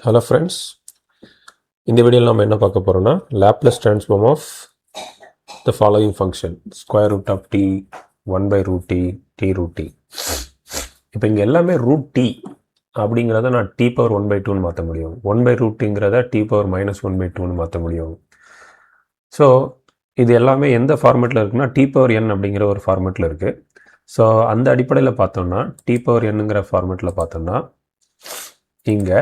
Hello friends, இந்த வீடியோவில் நம்ம என்ன பார்க்க போகிறோம்னா Laplace transform of the following function square root of t 1 by root t t root t. இப்போ இங்கே எல்லாமே root t அப்படிங்கிறத நான் t power 1 by 2ன்னு மாற்ற முடியும். 1 by root tங்கிறத t power minus 1 by 2ன்னு மாற்ற முடியும். ஸோ இது எல்லாமே எந்த ஃபார்மேட்டில் இருக்குன்னா t power n அப்படிங்கிற ஒரு ஃபார்மேட்டில் இருக்குது. ஸோ அந்த அடிப்படையில் பார்த்தோம்னா t power nங்கிற ஃபார்மேட்டில் பார்த்தோம்னா இங்கே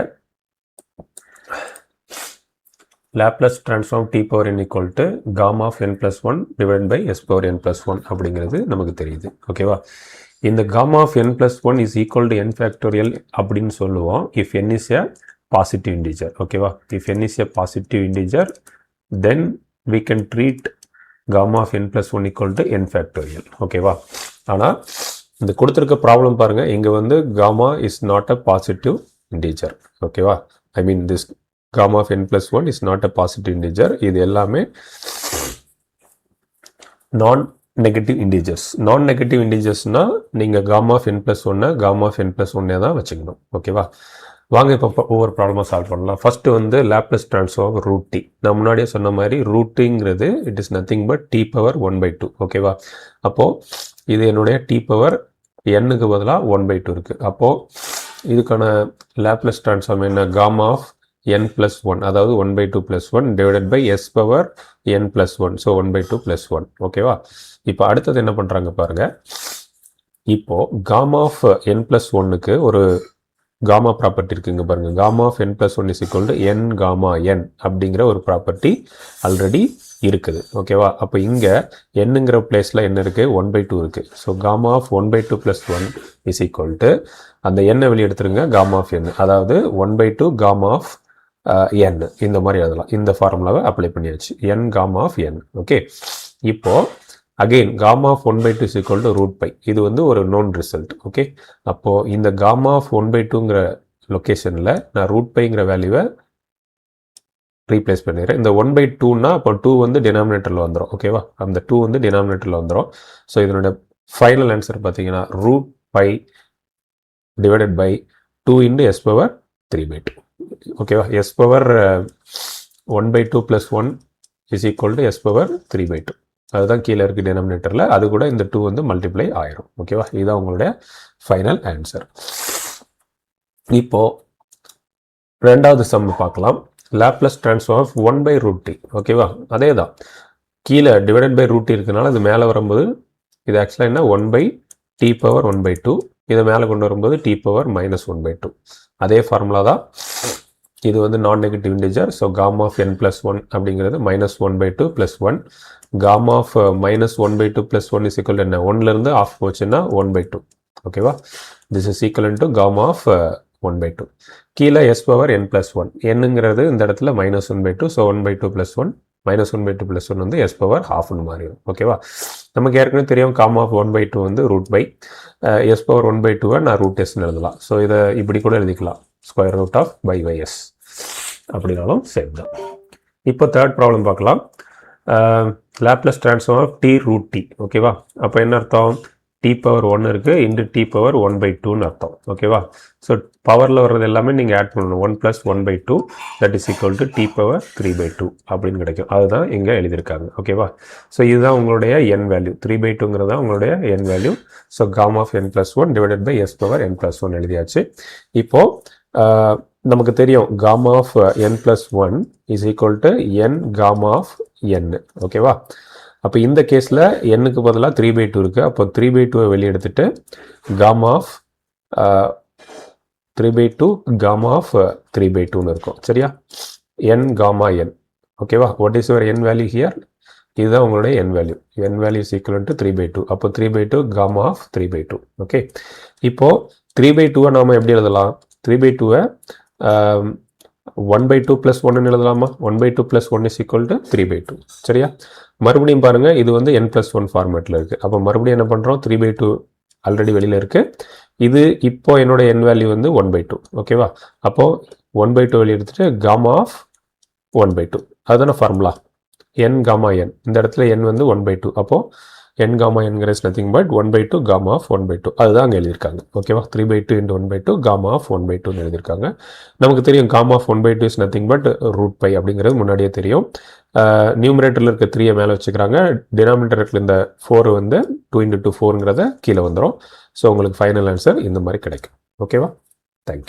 Laplace transform t power n equal to gamma of n plus 1 divided by s power n plus 1 அப்படிங்கிறது நமக்கு தெரியுது. ஓகேவா? இந்த gamma of n plus 1 is equal to n factorial அப்படின்னு சொல்லுவோம் if n is a positive integer. ஓகேவா? if n is a positive integer then we can treat gamma of n plus 1 equal to n factorial. ஓகேவா? ஆனால் இந்த கொடுத்துருக்க problem பாருங்க, இங்கே வந்து gamma is not a positive integer. ஓகேவா? I mean this gamma of n plus 1 is not a positive integer. இது எல்லாமே non-negative integers. Non-negative integersனா நீங்கள் gamma of n plus 1 gamma of n plus 1 தான் வச்சுக்கணும். ஓகேவா? வாங்க இப்போ ஒவ்வொரு ப்ராப்ளமாக சால்வ் பண்ணலாம். ஃபஸ்ட்டு வந்து Laplace transform root t. நான் முன்னாடியே சொன்ன மாதிரி root tங்கிறது it is nothing but t power 1 by 2. ஓகேவா? அப்போது இது என்னுடைய t power nக்கு பதிலாக 1 by 2 இருக்குது. அப்போது இதுக்கான Laplace transform என்ன? gamma of n plus 1, அதாவது 1 by 2 plus 1 divided by s power n plus 1. So 1 by 2 plus 1. ஓகேவா? இப்போ அடுத்தது என்ன பண்ணுறாங்க பாருங்க. இப்போ gamma of n plus 1க்கு ஒரு gamma ப்ராப்பர்ட்டி இருக்குங்க பாருங்க. gamma of n plus 1 is equal to n gamma n அப்படிங்கிற ஒரு ப்ராப்பர்ட்டி ஆல்ரெடி இருக்குது. ஓகேவா? அப்போ இங்கே என்னங்கிற பிளேஸில் என்ன இருக்குது? 1 by 2 இருக்குது. So gamma of 1 by 2 plus 1 is equal to அந்த n வெளியே எடுத்துருங்க, gamma of n, அதாவது 1 by 2 gamma of n இந்த மாதிரி எழுதலாம். இந்த ஃபார்முலாவை அப்ளை பண்ணியாச்சு. n gamma of n. Okay, இப்போ again gamma of 1 by 2 is equal to root pi. இது வந்து ஒரு known result. ஓகே, அப்போது இந்த gamma of 1 by 2ங்கிற லொக்கேஷனில் நான் root piங்கிற வேல்யூவை ரீப்ளேஸ் பண்ணிடுறேன். இந்த 1 by 2னா அப்போ 2 வந்து டினாமினேட்டரில் வந்துடும். ஓகேவா? அந்த 2 வந்து டினாமினேட்டரில் வந்துடும். ஸோ இதனோட ஃபைனல் ஆன்சர் பார்த்தீங்கன்னா root pi divided by 2 into s power 3 by 2. ஓகேவா? s power 1 by 2 plus 1 is equal to s power 3 by 2. அதுதான் கீழே இருக்குது டினாமினேட்டரில். அது கூட இந்த 2 வந்து மல்டிப்ளை ஆயிரும். ஓகேவா? இதுதான் உங்களுடைய ஃபைனல் ஆன்சர். இப்போது ரெண்டாவது சம் பார்க்கலாம். Laplace transform of 1 by root t. ஓகேவா? அதே தான், கீழே டிவைடட் பை ரூட் இருக்கனால இது மேலே வரும்போது இது ஆக்சுவலாக என்ன? 1 by t power 1 by 2. இதை மேலே கொண்டு வரும்போது t power minus 1 by 2. அதே ஃபார்முலா தான். இது வந்து நான் negative integer. So gamma of n plus 1 அப்படிங்கிறது minus 1 by 2 plus 1. gamma of minus 1 by 2 plus 1 is equal to என்ன? 1லேருந்து ஆஃப் போச்சுன்னா 1 by 2. ஓகேவா? This is equal to gamma of 1 by 2. கீழே s power n plus 1. என்னங்கிறது இந்த இடத்துல minus 1 by 2. So 1 by 2 plus 1 minus 1 by 2 plus 1 வந்து s power halfன்னு மாறிடும். ஓகேவா? நமக்கு ஏற்கனவே தெரியும் gamma of 1 by 2 வந்து root by s power 1 by 2 நான் root sன்னு எழுதலாம். ஸோ இதை இப்படி கூட எழுதிக்கலாம், square root of pi pi S அப்படின்னாலும் சேம் தான். இப்போ தேர்ட் ப்ராப்ளம் பார்க்கலாம். Laplace transform of t root t. ஓகேவா? அப்போ என்ன அர்த்தம்? t power 1 இருக்குது இன்ட்டு t power 1 by 2ன்னு அர்த்தம். ஓகேவா? ஸோ பவரில் வர்றது எல்லாமே நீங்கள் ஆட் பண்ணணும். 1 plus 1 by 2 that is equal to t power 3 by 2 அப்படின்னு கிடைக்கும். அதுதான் இங்கே எழுதியிருக்காங்க. ஓகேவா? ஸோ இதுதான் உங்களுடைய n வேல்யூ. 3 by 2ங்கிறது தான் உங்களுடைய n value. So gamma of n plus 1 divided by s power n plus 1 எழுதியாச்சு. இப்போது நமக்கு தெரியும் gamma of n plus 1 is equal to n gamma of n. ஓகேவா? அப்போ இந்த கேஸில் என்னுக்கு பதிலாக 3 by 2 இருக்குது. அப்போ 3 by 2 வெளியே எடுத்துட்டு gamma of 3 by 2 gamma of 3 by 2ன்னு இருக்கும். சரியா? n gamma n. ஓகேவா? What is your n value here? இதுதான் உங்களுடைய n value. n value is equal to 3 by 2. அப்போ 3 by 2 gamma of 3 by 2. Okay, இப்போது 3 by 2 நாம் எப்படி எழுதலாம்? 3 by 2 1 by 2 plus 1 எழுதலாமா? 1 by 2 plus 1 is equal to 3 by 2. சரியா? மறுபடியும் பாருங்கள், இது வந்து n plus 1 ஃபார்மேட்டில் இருக்குது. அப்போ மறுபடியும் என்ன பண்ணுறோம்? 3 by 2 ஆல்ரெடி வெளியில் இருக்குது. இது இப்போ என்னோட n வேல்யூ வந்து 1 by 2. ஓகேவா? அப்போது 1 by 2 வெளியே எடுத்துகிட்டு gamma of 1 by 2. அதுதானே ஃபார்முலா n gamma n. இந்த இடத்துல n வந்து 1 by 2. அப்போது n gamma n is nothing but 1/2 gamma of 1/2 அதுதான் அங்கே எழுதியிருக்காங்க. ஓகேவா, 3/2 into 1/2 gamma of 1/2 எழுதியிருக்காங்க. நமக்கு தெரியும் gamma of 1/2 is nothing but root pi அப்படிங்கிறது முன்னாடியே தெரியும். நியூமரேட்டரில் இருக்க 3 மேலே வச்சுக்கிறாங்க, டினாமினேட்டரில் இந்த 4 வந்து 2 into 2 4ங்கிறத கீழே வந்துடும். ஸோ உங்களுக்கு ஃபைனல் ஆன்சர் இந்த மாதிரி கிடைக்கும். ஓகேவா, தேங்க்யூ.